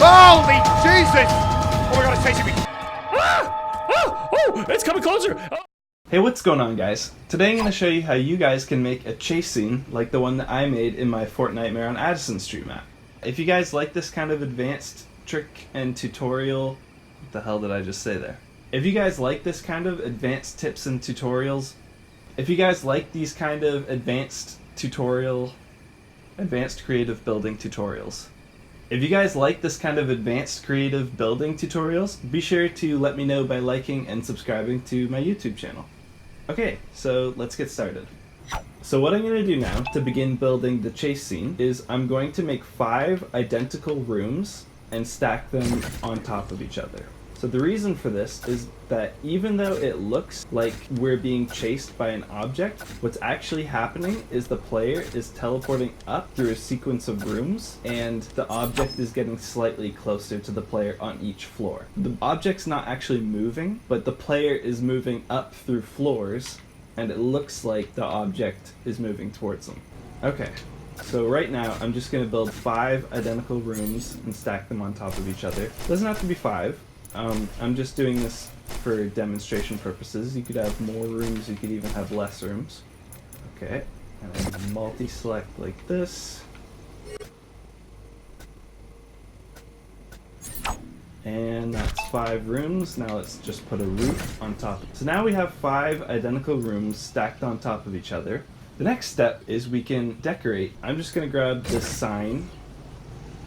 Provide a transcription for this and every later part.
Holy Jesus! Oh my god, it's chasing me! Oh, it's coming closer! Oh. Hey, what's going on, guys? Today I'm going to show you how you guys can make a chase scene like the one that I made in my Fortnitemare on Addison Street map. If you guys like this kind of advanced trick and tutorial... What the hell did I just say there? If you guys like this kind of advanced tips and tutorials... If you guys like these kind of advanced creative building tutorials... If you guys like this kind of advanced creative building tutorials, be sure to let me know by liking and subscribing to my YouTube channel. Okay, so let's get started. So what I'm going to do now to begin building the chase scene is I'm going to make 5 identical rooms and stack them on top of each other. So the reason for this is that even though it looks like we're being chased by an object, what's actually happening is the player is teleporting up through a sequence of rooms and the object is getting slightly closer to the player on each floor. The object's not actually moving, but the player is moving up through floors and it looks like the object is moving towards them. Okay. So right now, I'm just going to build 5 identical rooms and stack them on top of each other. It doesn't have to be 5. I'm just doing this for demonstration purposes. You could have more rooms, you could even have less rooms. Okay, and then multi-select like this. And that's 5 rooms. Now let's just put a roof on top. So now we have 5 identical rooms stacked on top of each other. The next step is we can decorate. I'm just going to grab this sign.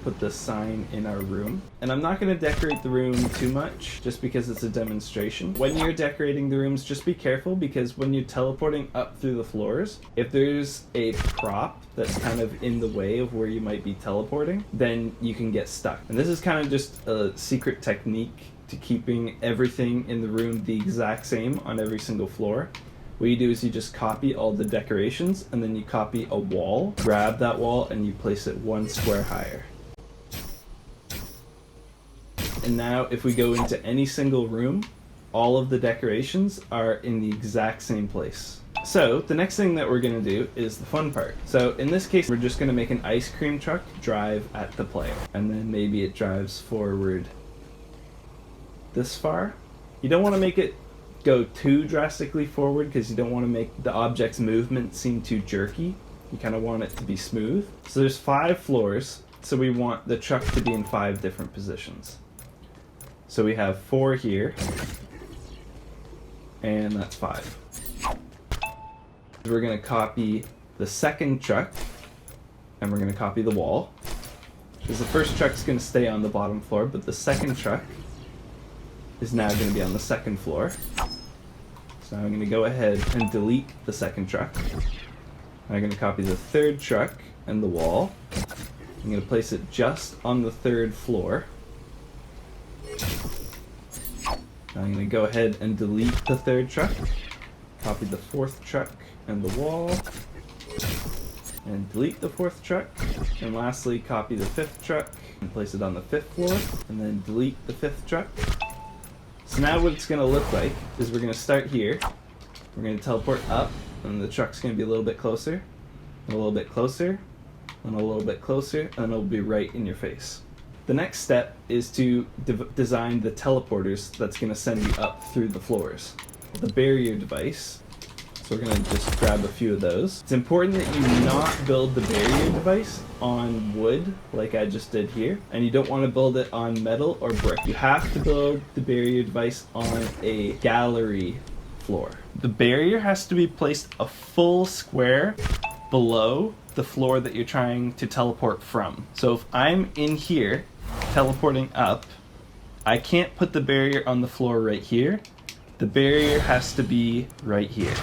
Put the sign in our room. And I'm not going to decorate the room too much just because it's a demonstration. When you're decorating the rooms, just be careful because when you're teleporting up through the floors, if there's a prop that's kind of in the way of where you might be teleporting, then you can get stuck. And this is kind of just a secret technique to keeping everything in the room the exact same on every single floor. What you do is you just copy all the decorations and then you copy a wall, grab that wall, and you place it 1 square higher. And now if we go into any single room, all of the decorations are in the exact same place. So the next thing that we're going to do is the fun part. So in this case, we're just going to make an ice cream truck drive at the player. And then maybe it drives forward this far. You don't want to make it go too drastically forward because you don't want to make the object's movement seem too jerky. You kind of want it to be smooth. So there's 5 floors, so we want the truck to be in 5 different positions. So we have 4 here, and that's 5. We're going to copy the second truck, and we're going to copy the wall. Because the first truck's going to stay on the bottom floor, but the second truck is now going to be on the second floor. So now I'm going to go ahead and delete the second truck. I'm going to copy the third truck and the wall. I'm going to place it just on the 3rd floor. I'm going to go ahead and delete the 3rd truck, copy the 4th truck and the wall, and delete the 4th truck, and lastly copy the 5th truck and place it on the 5th floor, and then delete the 5th truck. So now what it's going to look like is we're going to start here, we're going to teleport up, and the truck's going to be a little bit closer, and a little bit closer, and a little bit closer, and it'll be right in your face. The next step is to design the teleporters that's going to send you up through the floors. The barrier device, so we're going to just grab a few of those. It's important that you not build the barrier device on wood like I just did here, and you don't want to build it on metal or brick. You have to build the barrier device on a gallery floor. The barrier has to be placed a full square below the floor that you're trying to teleport from. So if I'm in here teleporting up, I can't put the barrier on the floor right here. The barrier has to be right here.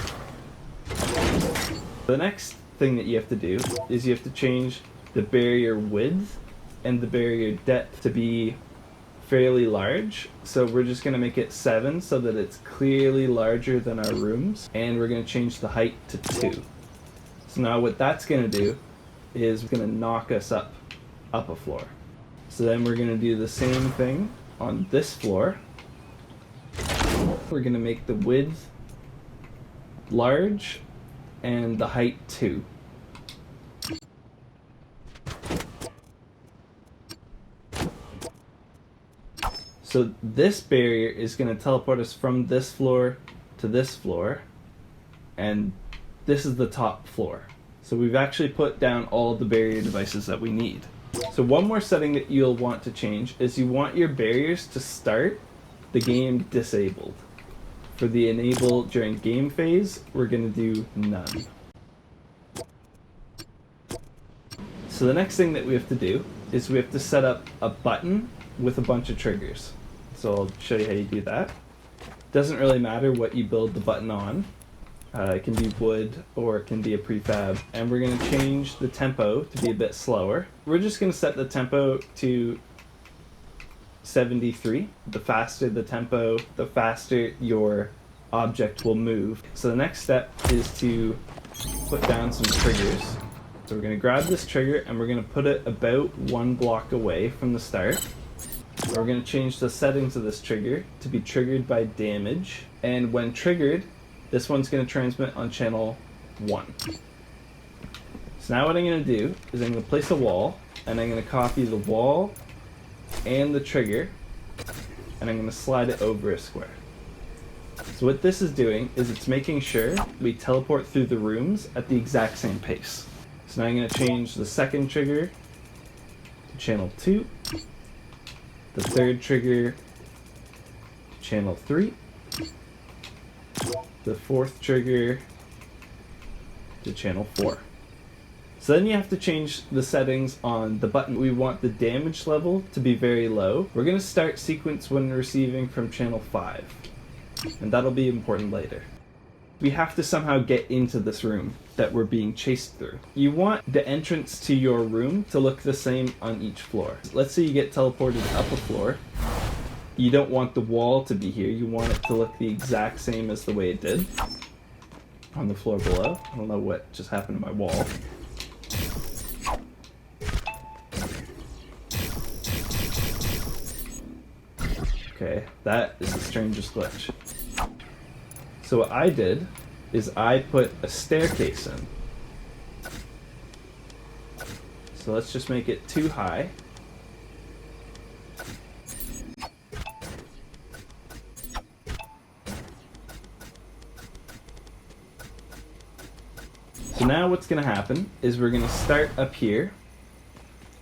The next thing that you have to do is you have to change the barrier width and the barrier depth to be fairly large. So we're just going to make it 7 so that it's clearly larger than our rooms, and we're going to change the height to 2. So now what that's going to do is we're going to knock us up a floor. So then we're going to do the same thing on this floor. We're going to make the width large and the height 2. So this barrier is going to teleport us from this floor to this floor, and this is the top floor. So we've actually put down all of the barrier devices that we need. So one more setting that you'll want to change is you want your barriers to start the game disabled. For the enable during game phase, we're going to do none. So the next thing that we have to do is we have to set up a button with a bunch of triggers. So I'll show you how you do that. Doesn't really matter what you build the button on. It can be wood or it can be a prefab. And we're going to change the tempo to be a bit slower. We're just going to set the tempo to 73. The faster the tempo, the faster your object will move. So the next step is to put down some triggers. So we're going to grab this trigger and we're going to put it about 1 block away from the start. We're going to change the settings of this trigger to be triggered by damage. And when triggered, this one's going to transmit on channel 1. So now what I'm going to do is I'm going to place a wall, and I'm going to copy the wall and the trigger, and I'm going to slide it over a square. So what this is doing is it's making sure we teleport through the rooms at the exact same pace. So now I'm going to change the second trigger to channel 2, the third trigger to channel 3, the fourth trigger to channel 4. So then you have to change the settings on the button. We want the damage level to be very low. We're going to start sequence when receiving from channel 5, and that'll be important later. We have to somehow get into this room that we're being chased through. You want the entrance to your room to look the same on each floor. Let's say you get teleported up a floor. You don't want the wall to be here. You want it to look the exact same as the way it did on the floor below. I don't know what just happened to my wall. Okay, that is the strangest glitch. So what I did is I put a staircase in. So let's just make it too high. So now what's going to happen is we're going to start up here,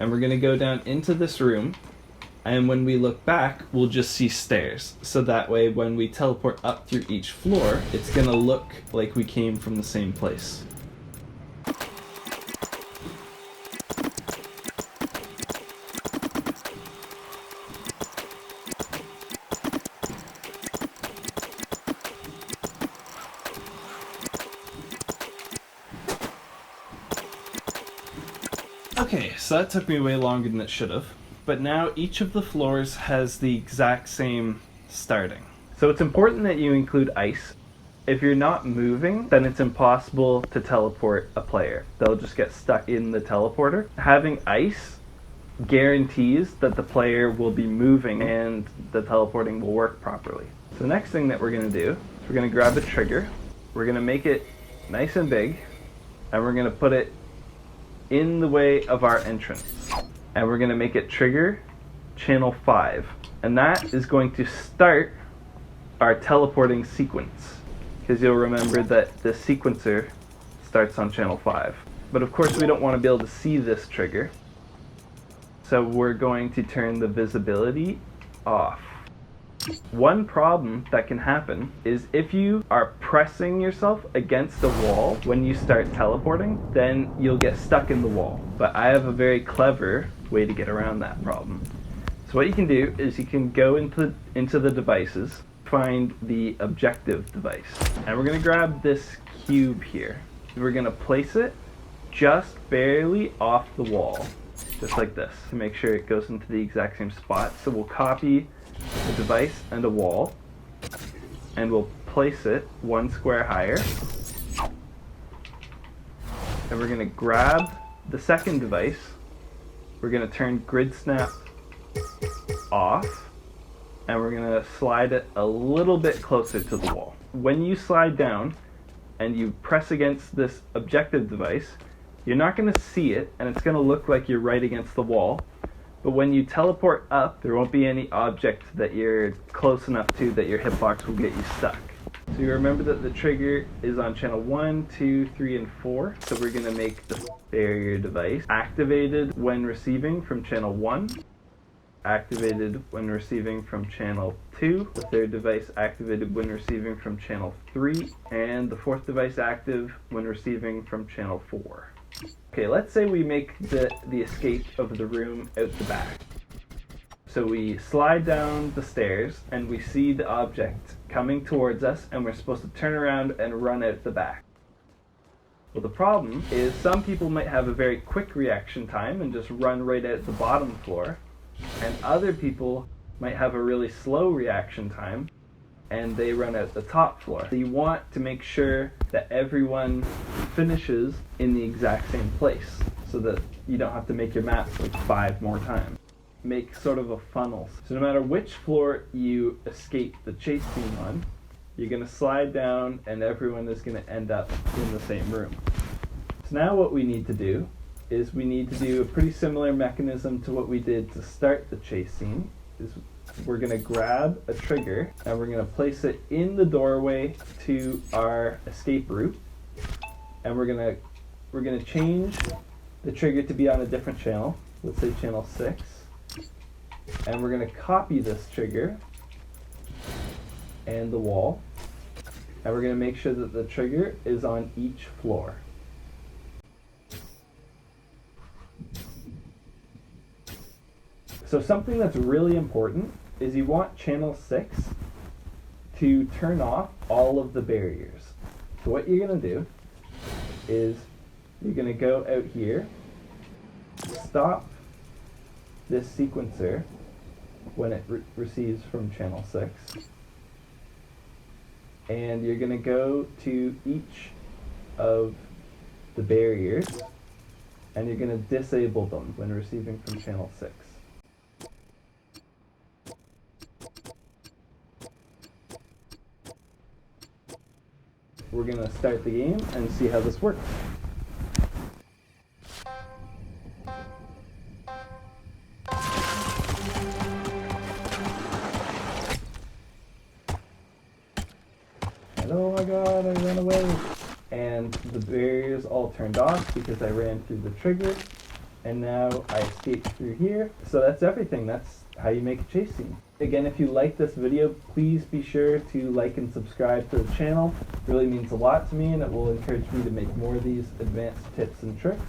and we're going to go down into this room, and when we look back, we'll just see stairs. So that way when we teleport up through each floor, it's going to look like we came from the same place. Okay, so that took me way longer than it should have, but now each of the floors has the exact same starting. So it's important that you include ice. If you're not moving, then it's impossible to teleport a player. They'll just get stuck in the teleporter. Having ice guarantees that the player will be moving and the teleporting will work properly. So the next thing that we're going to do is we're going to grab a trigger, we're going to make it nice and big, and we're going to put it in the way of our entrance, and we're going to make it trigger channel 5, and that is going to start our teleporting sequence, because you'll remember that the sequencer starts on channel 5. But of course we don't want to be able to see this trigger, so we're going to turn the visibility off. One problem that can happen is if you are pressing yourself against a wall when you start teleporting, then you'll get stuck in the wall. But I have a very clever way to get around that problem. So what you can do is you can go into the devices, find the objective device, and we're going to grab this cube here. We're going to place it just barely off the wall, just like this, to make sure it goes into the exact same spot. So we'll copy a device and a wall, and we'll place it 1 square higher, and we're going to grab the second device. We're going to turn grid snap off, and we're going to slide it a little bit closer to the wall. When you slide down and you press against this objective device, you're not going to see it, and it's going to look like you're right against the wall. But when you teleport up, there won't be any object that you're close enough to that your hitbox will get you stuck. So you remember that the trigger is on channel 1, 2, 3, and 4. So we're going to make the barrier device activated when receiving from channel 1, activated when receiving from channel 2, the third device activated when receiving from channel 3, and the fourth device active when receiving from channel 4. Okay, let's say we make the escape of the room out the back. So we slide down the stairs and we see the object coming towards us, and we're supposed to turn around and run out the back. Well, the problem is some people might have a very quick reaction time and just run right out the bottom floor, and other people might have a really slow reaction time and they run out the top floor. So you want to make sure that everyone finishes in the exact same place so that you don't have to make your maps like 5 more times. Make sort of a funnel. So no matter which floor you escape the chase scene on, you're going to slide down and everyone is going to end up in the same room. So now what we need to do is we need to do a pretty similar mechanism to what we did to start the chase scene. Is we're going to grab a trigger and we're going to place it in the doorway to our escape route, and we're going to change the trigger to be on a different channel, let's say channel 6, and we're going to copy this trigger and the wall, and we're going to make sure that the trigger is on each floor. So something that's really important is you want channel 6 to turn off all of the barriers. So what you're going to do is you're going to go out here, stop this sequencer when it receives from channel 6, and you're going to go to each of the barriers and you're going to disable them when receiving from channel 6. We're going to start the game and see how this works. And oh my god, I ran away! And the barriers all turned off because I ran through the trigger, and now I escaped through here. So that's everything. That's how you make a chase scene. Again, if you like this video, please be sure to like and subscribe to the channel. It really means a lot to me, and it will encourage me to make more of these advanced tips and tricks.